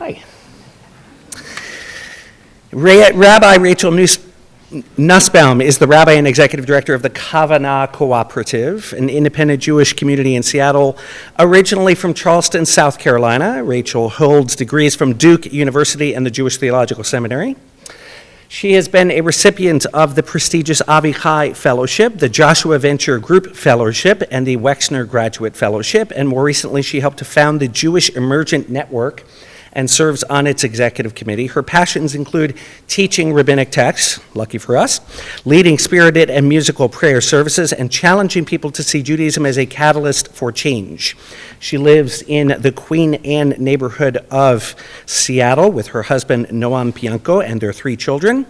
Hi. Rabbi Rachel Nussbaum is the rabbi and executive director of the Kavanah Cooperative, an independent Jewish community in Seattle. Originally from Charleston, South Carolina, Rachel holds degrees from Duke University and the Jewish Theological Seminary. She has been a recipient of the prestigious Avichai Fellowship, the Joshua Venture Group Fellowship, and the Wexner Graduate Fellowship, and more recently she helped to found the Jewish Emergent Network and serves on its executive committee. Her passions include teaching rabbinic texts, lucky for us, leading spirited and musical prayer services, and challenging people to see Judaism as a catalyst for change. She lives in the Queen Anne neighborhood of Seattle with her husband Noam Bianco and their 3 children.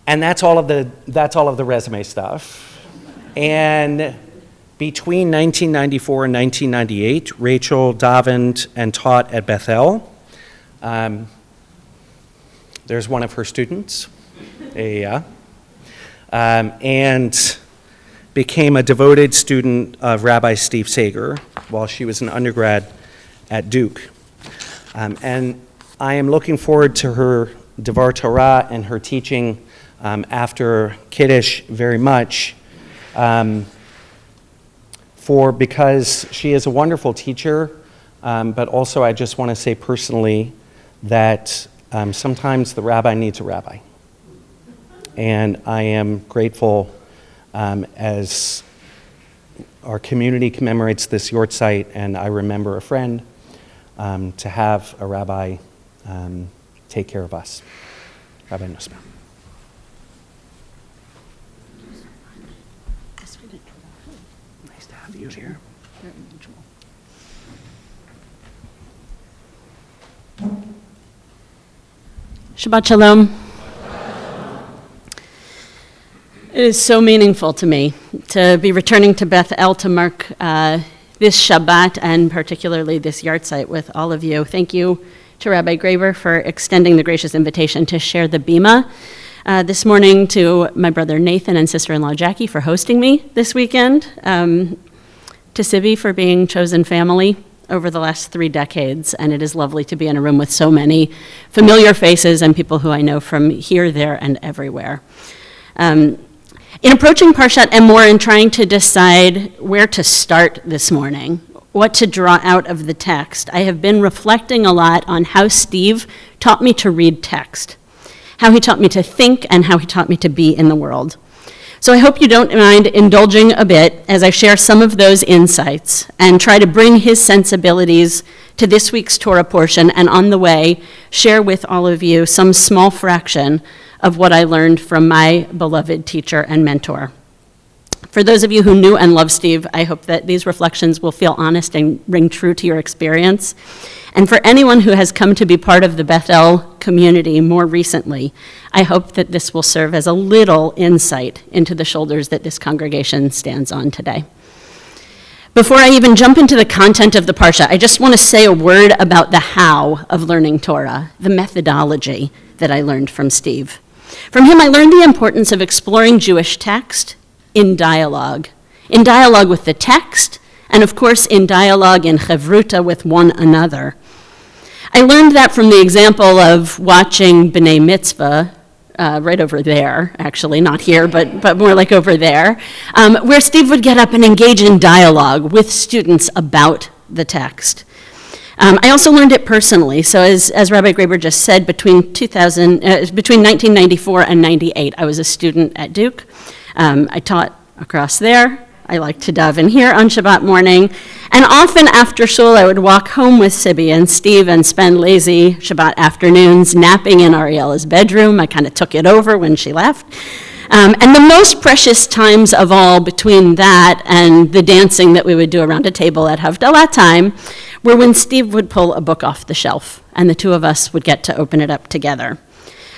And that's all of the resume stuff. And between 1994 and 1998, Rachel davened and taught at Bethel. There's one of her students, and became a devoted student of Rabbi Steve Sager while she was an undergrad at Duke. And I am looking forward to her Devar Torah and her teaching after Kiddush very much, because she is a wonderful teacher, but also I just want to say personally that sometimes the rabbi needs a rabbi. And I am grateful as our community commemorates this Yortzeit, and I remember a friend, to have a rabbi take care of us. Rabbi Nussbaum. Nice to have you here. Shabbat Shalom. It is so meaningful to me to be returning to Bethel to mark this Shabbat and particularly this Yartzeit with all of you. Thank you to Rabbi Graber for extending the gracious invitation to share the Bima this morning, to my brother Nathan and sister-in-law Jackie for hosting me this weekend, to Sivi for being chosen family over the last 3 decades, and it is lovely to be in a room with so many familiar faces and people who I know from here, there, and everywhere. In approaching Parashat Emor and trying to decide where to start this morning, what to draw out of the text, I have been reflecting a lot on how Steve taught me to read text, how he taught me to think, and how he taught me to be in the world. So I hope you don't mind indulging a bit as I share some of those insights and try to bring his sensibilities to this week's Torah portion, and on the way, share with all of you some small fraction of what I learned from my beloved teacher and mentor. For those of you who knew and love Steve, I hope that these reflections will feel honest and ring true to your experience. And for anyone who has come to be part of the Bethel community more recently, I hope that this will serve as a little insight into the shoulders that this congregation stands on today. Before I even jump into the content of the Parsha, I just want to say a word about the how of learning Torah, the methodology that I learned from Steve. From him, I learned the importance of exploring Jewish text in dialogue with the text, and of course in dialogue in chevruta with one another. I learned that from the example of watching B'nai Mitzvah, right over there, actually, not here, but more like over there, where Steve would get up and engage in dialogue with students about the text. I also learned it personally. So as Rabbi Graber just said, between 1994 and 98, I was a student at Duke. I taught across there. I liked to daven here on Shabbat morning. And often after shul, I would walk home with Sibi and Steve and spend lazy Shabbat afternoons napping in Ariela's bedroom. I kind of took it over when she left. And the most precious times of all between that and the dancing that we would do around a table at Havdalah time were when Steve would pull a book off the shelf and the two of us would get to open it up together.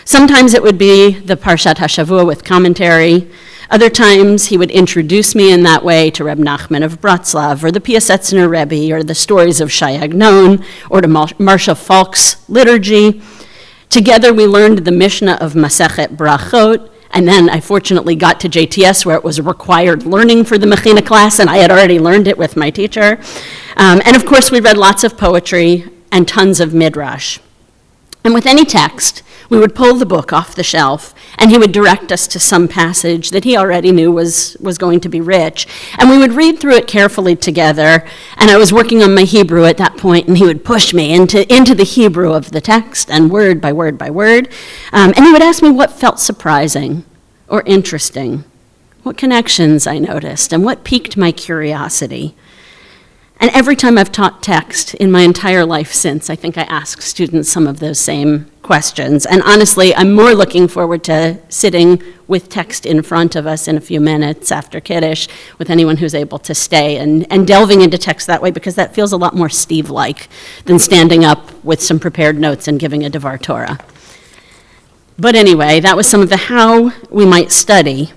Sometimes it would be the Parshat HaShavua with commentary. Other times he would introduce me in that way to Reb Nachman of Bratslav, or the Piasetzner Rebbe, or the stories of Shai Agnon, or to Marsha Falk's liturgy. Together we learned the Mishnah of Masechet Brachot, and then I fortunately got to JTS where it was a required learning for the Mechina class, and I had already learned it with my teacher. And of course we read lots of poetry and tons of midrash. And with any text, we would pull the book off the shelf, and he would direct us to some passage that he already knew was going to be rich. And we would read through it carefully together, and I was working on my Hebrew at that point, and he would push me into the Hebrew of the text, and word by word by word. And he would ask me what felt surprising or interesting, what connections I noticed, and what piqued my curiosity. And every time I've taught text in my entire life since, I think I ask students some of those same questions. And honestly, I'm more looking forward to sitting with text in front of us in a few minutes after Kiddush with anyone who's able to stay and delving into text that way, because that feels a lot more Steve-like than standing up with some prepared notes and giving a Devar Torah. But anyway, that was some of the how we might study.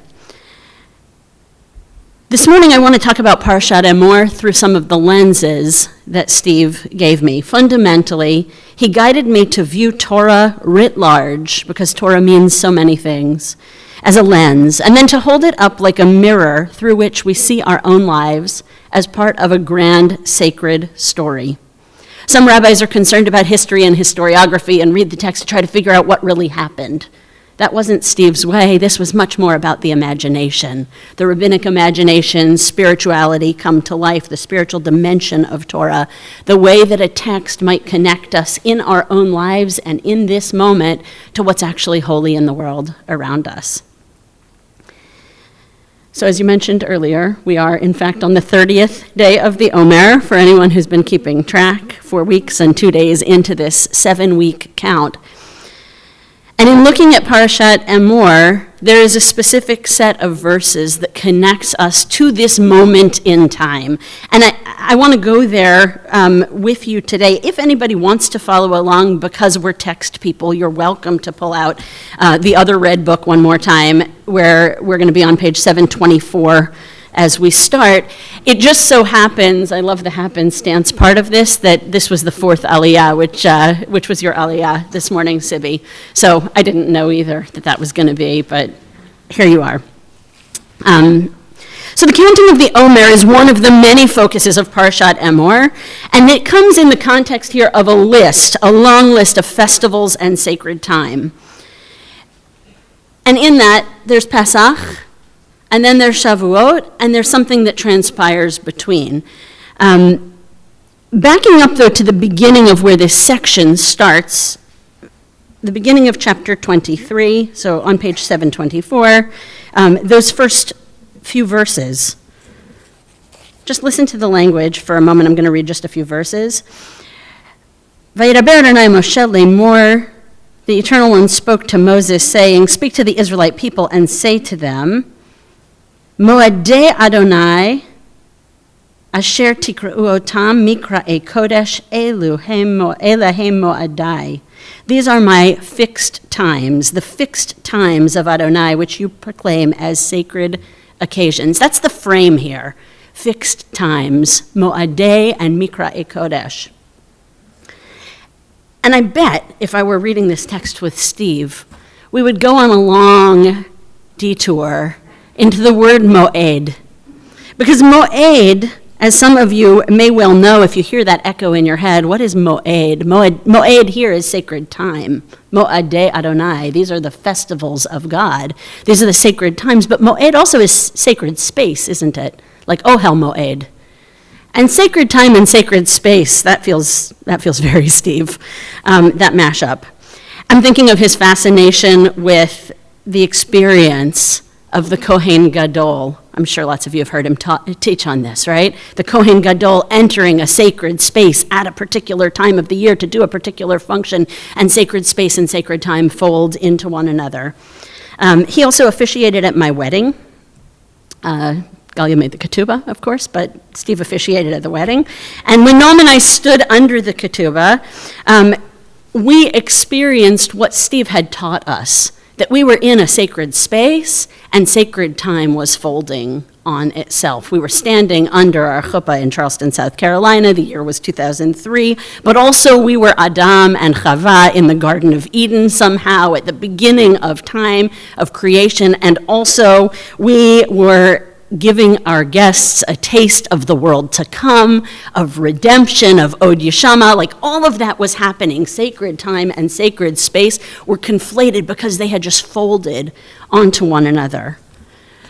This morning I want to talk about Parashat Emor through some of the lenses that Steve gave me. Fundamentally, he guided me to view Torah writ large, because Torah means so many things, as a lens, and then to hold it up like a mirror through which we see our own lives as part of a grand sacred story. Some rabbis are concerned about history and historiography and read the text to try to figure out what really happened. That wasn't Steve's way. This was much more about the imagination, the rabbinic imagination, spirituality come to life, the spiritual dimension of Torah, the way that a text might connect us in our own lives and in this moment to what's actually holy in the world around us. So as you mentioned earlier, we are in fact on the 30th day of the Omer, for anyone who's been keeping track, 4 weeks and 2 days into this 7-week count. And in looking at Parashat Emor, there is a specific set of verses that connects us to this moment in time. And I want to go there with you today. If anybody wants to follow along, because we're text people, you're welcome to pull out the other red book one more time, where we're going to be on page 724 as we start. It just so happens, I love the happenstance part of this, that this was the fourth aliyah, which was your aliyah this morning, Sibi. So I didn't know either that was going to be, but here you are. So the counting of the Omer is one of the many focuses of Parashat Emor, and it comes in the context here of a long list of festivals and sacred time. And in that, there's Pesach, and then there's Shavuot, and there's something that transpires between. Backing up, though, to the beginning of where this section starts, the beginning of chapter 23, so on page 724, those first few verses. Just listen to the language for a moment. I'm going to read just a few verses. Vayidaber Adonai Moshe le'mor, the Eternal One spoke to Moses, saying, "Speak to the Israelite people and say to them, Moadei Adonai, asher tikra'u otam mikra'e kodesh elohem moadai. These are my fixed times, the fixed times of Adonai, which you proclaim as sacred occasions." That's the frame here. Fixed times, moadei and mikra'e kodesh. And I bet if I were reading this text with Steve, we would go on a long detour into the word moed. Because moed, as some of you may well know if you hear that echo in your head, what is moed? Moed here is sacred time. Moadei Adonai, these are the festivals of God. These are the sacred times, but moed also is sacred space, isn't it? Like Ohel Moed. And sacred time and sacred space, that feels very Steve, that mashup. I'm thinking of his fascination with the experience of the Kohen Gadol. I'm sure lots of you have heard him teach on this, right? The Kohen Gadol entering a sacred space at a particular time of the year to do a particular function, and sacred space and sacred time fold into one another. He also officiated at my wedding. Galia made the ketubah, of course, but Steve officiated at the wedding. And when Noam and I stood under the ketubah, we experienced what Steve had taught us, that we were in a sacred space and sacred time was folding on itself. We were standing under our chuppah in Charleston, South Carolina. The year was 2003, but also we were Adam and Chava in the Garden of Eden somehow at the beginning of time of creation, and also we were giving our guests a taste of the world to come, of redemption, of Od Yeshama. Like all of that was happening. Sacred time and sacred space were conflated because they had just folded onto one another.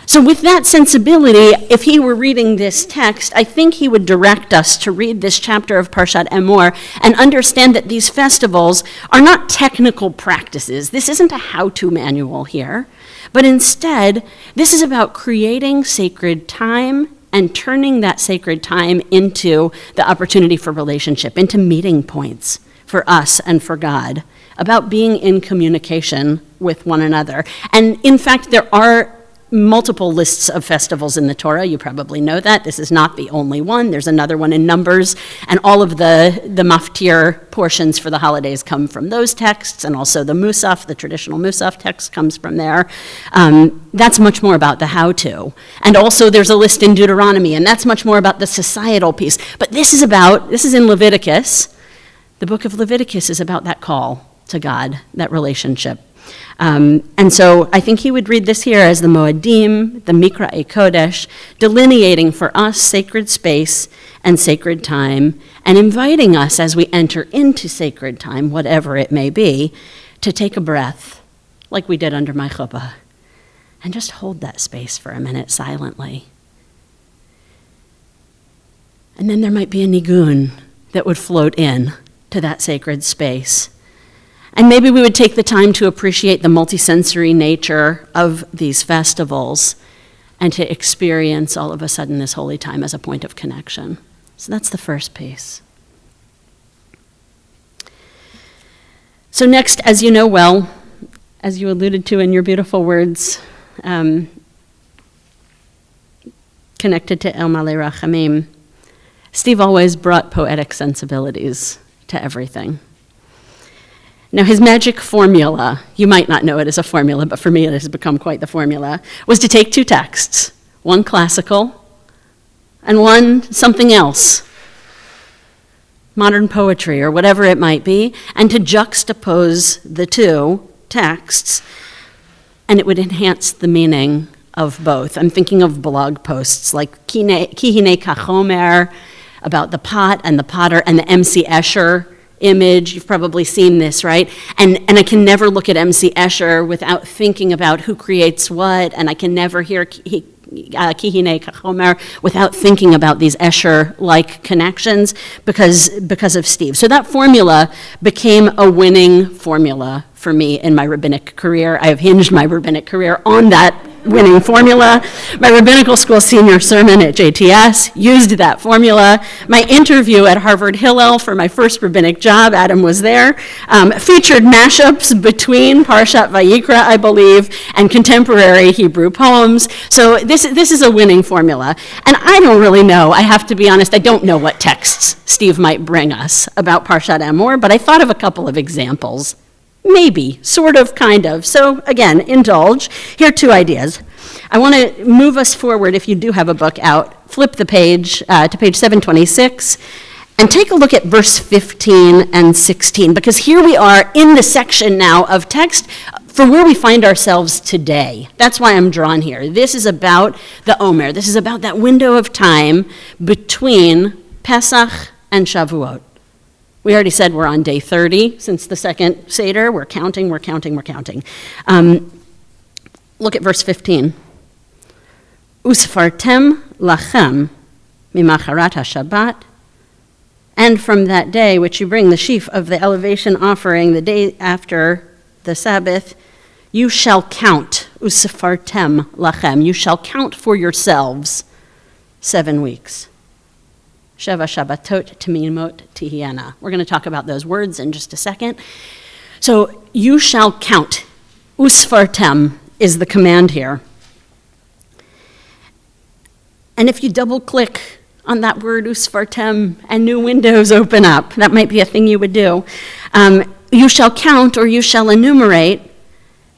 So with that sensibility, if he were reading this text, I think he would direct us to read this chapter of Parashat Emor and understand that these festivals are not technical practices. This isn't a how-to manual here, but instead, this is about creating sacred time and turning that sacred time into the opportunity for relationship, into meeting points for us and for God, about being in communication with one another. And in fact, there are multiple lists of festivals in the Torah. You probably know that. This is not the only one. There's another one in Numbers, and all of the maftir portions for the holidays come from those texts, and also the Musaf, the traditional Musaf text, comes from there. That's much more about the how-to. And also there's a list in Deuteronomy, and that's much more about the societal piece. But this is in Leviticus. The book of Leviticus is about that call to God, that relationship. And so I think he would read this here as the Moedim, the Mikra'e Kodesh, delineating for us sacred space and sacred time, and inviting us as we enter into sacred time, whatever it may be, to take a breath, like we did under my chuppah, and just hold that space for a minute silently. And then there might be a nigun that would float in to that sacred space. And maybe we would take the time to appreciate the multisensory nature of these festivals and to experience all of a sudden this holy time as a point of connection. So that's the first piece. So next, as you know well, as you alluded to in your beautiful words, connected to El Malei Rachamim, Steve always brought poetic sensibilities to everything. Now, his magic formula, you might not know it as a formula, but for me it has become quite the formula, was to take two texts, one classical and one something else, modern poetry or whatever it might be, and to juxtapose the two texts, and it would enhance the meaning of both. I'm thinking of blog posts like Ki Hine Kachomer, about the pot and the potter, and the MC Escher image. You've probably seen this, right? And I can never look at MC Escher without thinking about who creates what, and I can never hear Ki Hine Kachomer without thinking about these Escher-like connections because of Steve. So that formula became a winning formula for me in my rabbinic career. I have hinged my rabbinic career on that winning formula. My rabbinical school senior sermon at JTS used that formula. My interview at Harvard Hillel for my first rabbinic job, Adam was there, featured mashups between Parashat Vayikra, I believe, and contemporary Hebrew poems. So this is a winning formula. And I don't really know, I have to be honest, I don't know what texts Steve might bring us about Parashat Emor, but I thought of a couple of examples. Maybe, sort of, kind of. So again, indulge. Here are two ideas. I want to move us forward, if you do have a book out, flip the page to page 726, and take a look at verse 15 and 16, because here we are in the section now of text for where we find ourselves today. That's why I'm drawn here. This is about the Omer. This is about that window of time between Pesach and Shavuot. We already said we're on day 30 since the second Seder. We're counting. Look at verse 15. Usfartem lachem mimacharat haShabbat, and from that day which you bring the sheaf of the elevation offering, the day after the Sabbath, you shall count. Usfartem lachem. You shall count for yourselves 7 weeks. Sheva Shabbatot Temimot Tihiana. We're going to talk about those words in just a second. So you shall count. Usfartem is the command here. And if you double click on that word usfartem and new windows open up, that might be a thing you would do. You shall count or you shall enumerate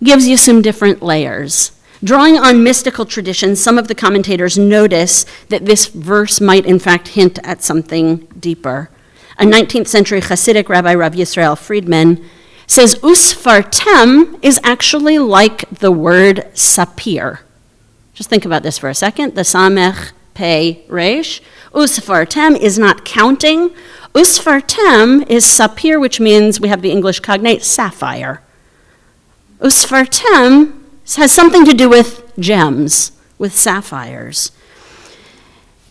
gives you some different layers. Drawing on mystical traditions, some of the commentators notice that this verse might in fact hint at something deeper. A 19th century Hasidic rabbi, Rav Yisrael Friedman, says usfartem is actually like the word sapir. Just think about this for a second. The Samech, Pei, Resh. Usfartem is not counting. Usfartem is sapir, which means we have the English cognate sapphire. Usfartem has something to do with gems, with sapphires.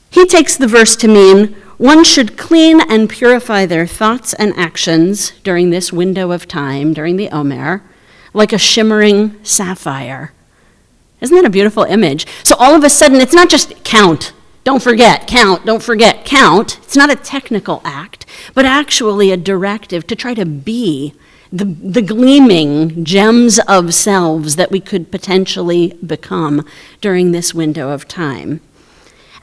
He takes the verse to mean one should clean and purify their thoughts and actions during this window of time, during the Omer, like a shimmering sapphire. Isn't that a beautiful image? So all of a sudden, it's not just count, don't forget, count, don't forget, count. It's not a technical act, but actually a directive to try to be the gleaming gems of selves that we could potentially become during this window of time.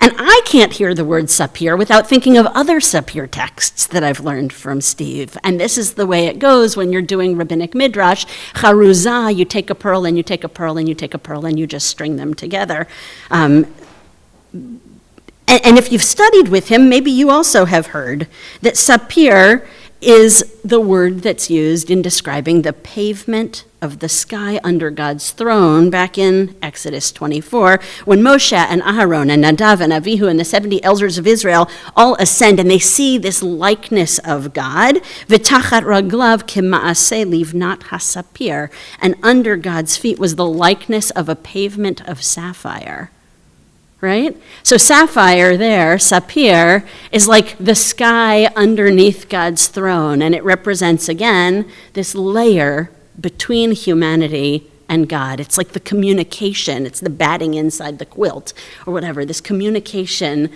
And I can't hear the word sapir without thinking of other sapir texts that I've learned from Steve. And this is the way it goes when you're doing rabbinic midrash. Charuzah, you take a pearl and you take a pearl and you take a pearl and you just string them together. And if you've studied with him, maybe you also have heard that sapir is the word that's used in describing the pavement of the sky under God's throne back in Exodus 24, when Moshe and Aharon and Nadav and Avihu and the 70 elders of Israel all ascend and they see this likeness of God, v'tachat raglav k'ma'aseh livnat hasapir, and under God's feet was the likeness of a pavement of sapphire. Right? So sapphire there, sapir, is like the sky underneath God's throne, and it represents, again, this layer between humanity and God. It's like the communication, it's the batting inside the quilt, or whatever, this communication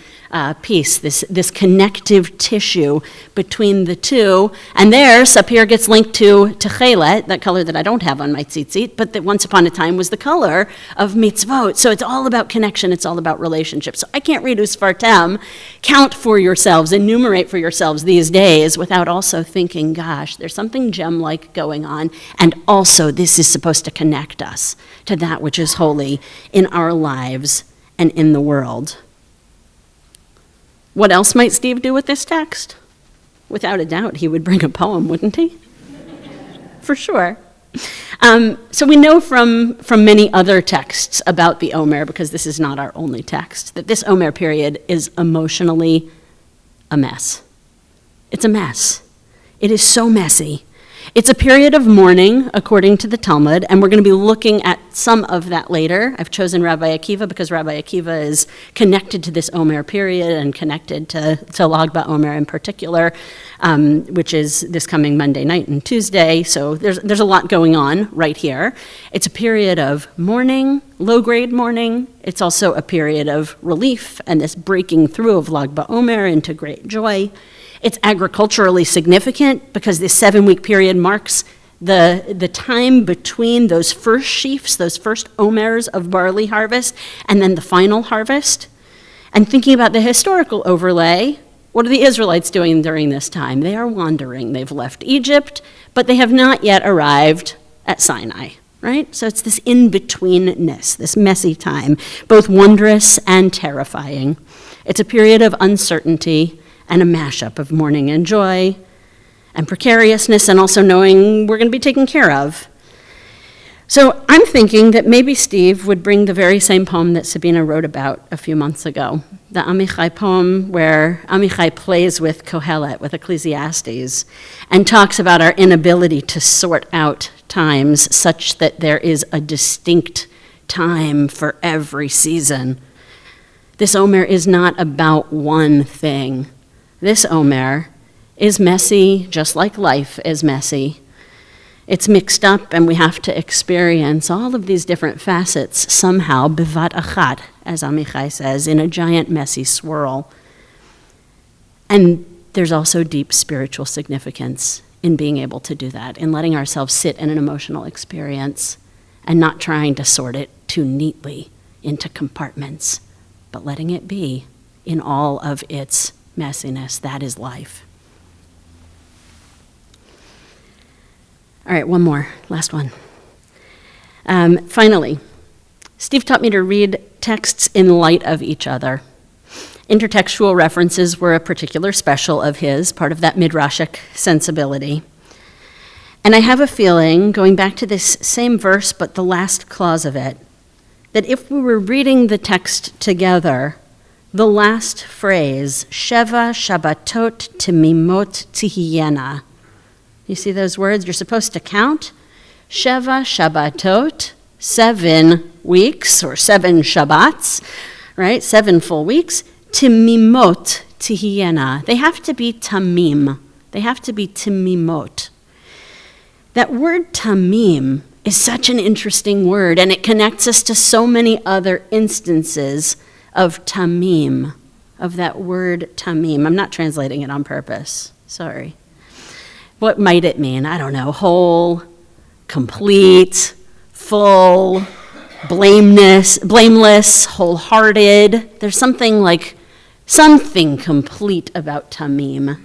piece, this connective tissue between the two. And there, sapir gets linked to techelet, that color that I don't have on my tzitzit, but that once upon a time was the color of mitzvot. So it's all about connection, it's all about relationships. So I can't read usfartem, count for yourselves, enumerate for yourselves these days, without also thinking, gosh, there's something gem-like going on, and also this is supposed to connect us to that which is holy in our lives and in the world. What else might Steve do with this text? Without a doubt, he would bring a poem, wouldn't he? For sure. So we know from many other texts about the Omer, because this is not our only text, that this Omer period is emotionally a mess. It's a mess. It is so messy. It's a period of mourning, according to the Talmud, and we're going to be looking at some of that later. I've chosen Rabbi Akiva because Rabbi Akiva is connected to this Omer period and connected to Lag BaOmer in particular, which is this coming Monday night and Tuesday. So there's a lot going on right here. It's a period of mourning, low-grade mourning. It's also a period of relief and this breaking through of Lag BaOmer into great joy. It's agriculturally significant because this 7-week period marks the time between those first sheaves, those first omers of barley harvest, and then the final harvest. And thinking about the historical overlay, what are the Israelites doing during this time? They are wandering. They've left Egypt, but they have not yet arrived at Sinai, right? So it's this in-betweenness, this messy time, both wondrous and terrifying. It's a period of uncertainty and a mashup of mourning and joy, and precariousness, and also knowing we're going to be taken care of. So I'm thinking that maybe Steve would bring the very same poem that Sabina wrote about a few months ago, the Amichai poem where Amichai plays with Kohelet, with Ecclesiastes, and talks about our inability to sort out times such that there is a distinct time for every season. This Omer is not about one thing. This Omer is messy, just like life is messy. It's mixed up, and we have to experience all of these different facets somehow, bivat achat, as Amichai says, in a giant messy swirl. And there's also deep spiritual significance in being able to do that, in letting ourselves sit in an emotional experience and not trying to sort it too neatly into compartments, but letting it be in all of its messiness. That is life. All right, one more, last one. Finally, Steve taught me to read texts in light of each other. Intertextual references were a particular special of his, part of that midrashic sensibility. And I have a feeling, going back to this same verse, but the last clause of it, that if we were reading the text together, the last phrase, Sheva Shabbatot Timimot Tihiena. You see those words? You're supposed to count. Sheva Shabbatot, 7 weeks, or 7 Shabbats, right? 7 full weeks. Timimot Tihiena. They have to be tamim. They have to be timimot. That word tamim is such an interesting word, and it connects us to so many other instances of tamim, of that word tamim. I'm not translating it on purpose. Sorry. What might it mean? I don't know. Whole, complete, full, blameless, wholehearted. There's something complete about tamim.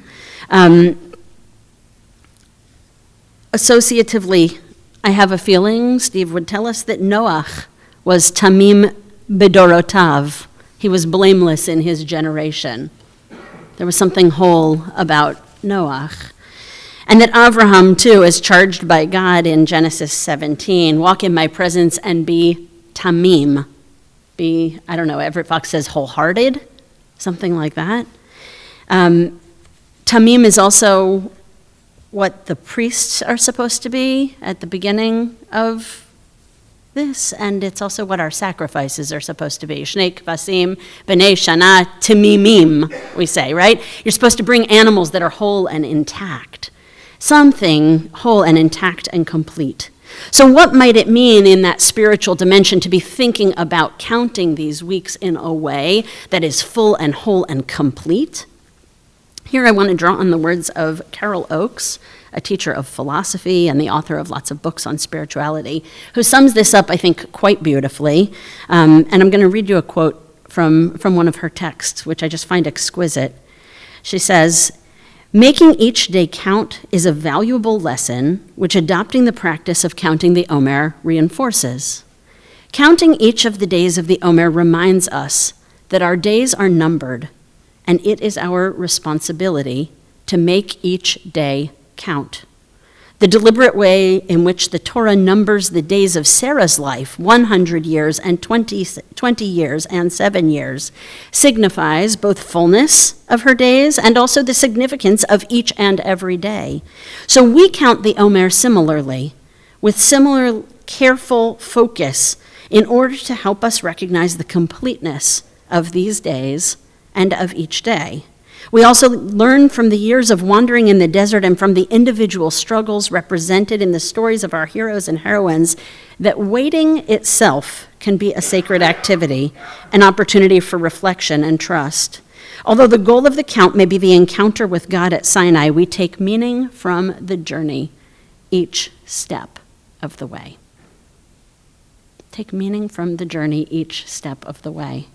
Associatively, I have a feeling, Steve would tell us, that Noach was tamim bedorotav. He was blameless in his generation. There was something whole about Noach. And that Avraham, too, is charged by God in Genesis 17, walk in my presence and be tamim. Be, I don't know, Everett Fox says wholehearted, something like that. Tamim is also what the priests are supposed to be at the beginning of this, and it's also what our sacrifices are supposed to be. Shnei kvasim, b'nei shana, timimim, we say, right? You're supposed to bring animals that are whole and intact. Something whole and intact and complete. So what might it mean in that spiritual dimension to be thinking about counting these weeks in a way that is full and whole and complete? Here I want to draw on the words of Carol Oakes, a teacher of philosophy and the author of lots of books on spirituality, who sums this up, I think, quite beautifully. And I'm going to read you a quote from one of her texts, which I just find exquisite. She says, "Making each day count is a valuable lesson which adopting the practice of counting the Omer reinforces. Counting each of the days of the Omer reminds us that our days are numbered, and it is our responsibility to make each day count. The deliberate way in which the Torah numbers the days of Sarah's life, 100 years and 20 years and 7 years, signifies both fullness of her days and also the significance of each and every day. So we count the Omer similarly, with similar careful focus in order to help us recognize the completeness of these days and of each day. We also learn from the years of wandering in the desert and from the individual struggles represented in the stories of our heroes and heroines that waiting itself can be a sacred activity, an opportunity for reflection and trust. Although the goal of the count may be the encounter with God at Sinai, we take meaning from the journey each step of the way. Take meaning from the journey each step of the way.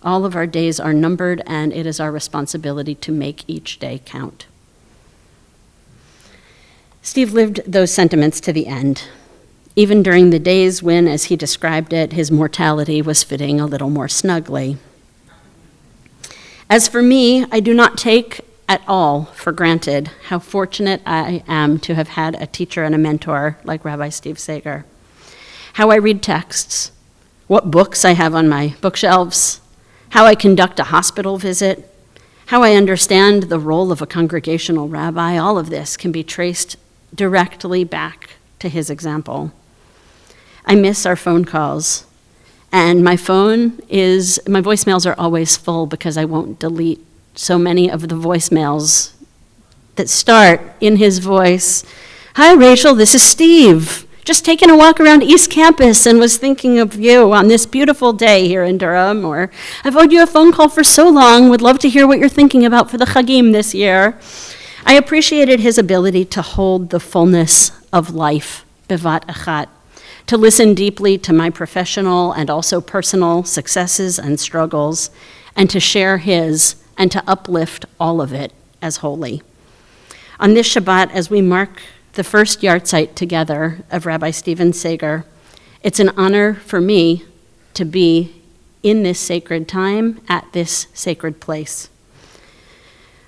All of our days are numbered, and it is our responsibility to make each day count." Steve lived those sentiments to the end, even during the days when, as he described it, his mortality was fitting a little more snugly. As for me, I do not take at all for granted how fortunate I am to have had a teacher and a mentor like Rabbi Steve Sager. How I read texts, what books I have on my bookshelves, how I conduct a hospital visit, how I understand the role of a congregational rabbi, all of this can be traced directly back to his example. I miss our phone calls, and my voicemails are always full because I won't delete so many of the voicemails that start in his voice. "Hi, Rachel, this is Steve. Just taking a walk around East Campus and was thinking of you on this beautiful day here in Durham," or "I've owed you a phone call for so long, would love to hear what you're thinking about for the Chagim this year." I appreciated his ability to hold the fullness of life, bevat achat, to listen deeply to my professional and also personal successes and struggles, and to share his and to uplift all of it as holy. On this Shabbat, as we mark the first yahrzeit together of Rabbi Stephen Sager, it's an honor for me to be in this sacred time at this sacred place.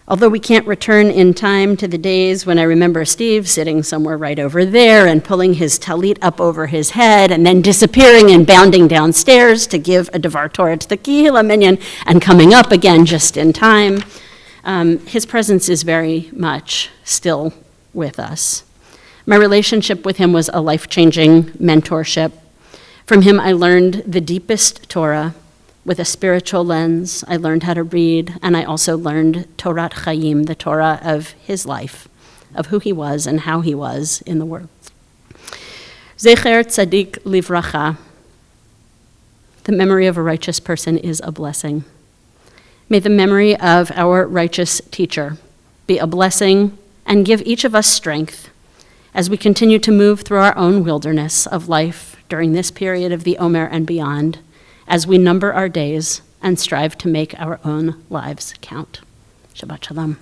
Although we can't return in time to the days when I remember Steve sitting somewhere right over there and pulling his talit up over his head and then disappearing and bounding downstairs to give a Devar Torah to the Kehillah Minyan and coming up again just in time, his presence is very much still with us. My relationship with him was a life-changing mentorship. From him, I learned the deepest Torah with a spiritual lens. I learned how to read, and I also learned Torat Chaim, the Torah of his life, of who he was and how he was in the world. Zecher Tzadik Livracha, the memory of a righteous person is a blessing. May the memory of our righteous teacher be a blessing and give each of us strength as we continue to move through our own wilderness of life during this period of the Omer and beyond, as we number our days and strive to make our own lives count. Shabbat Shalom.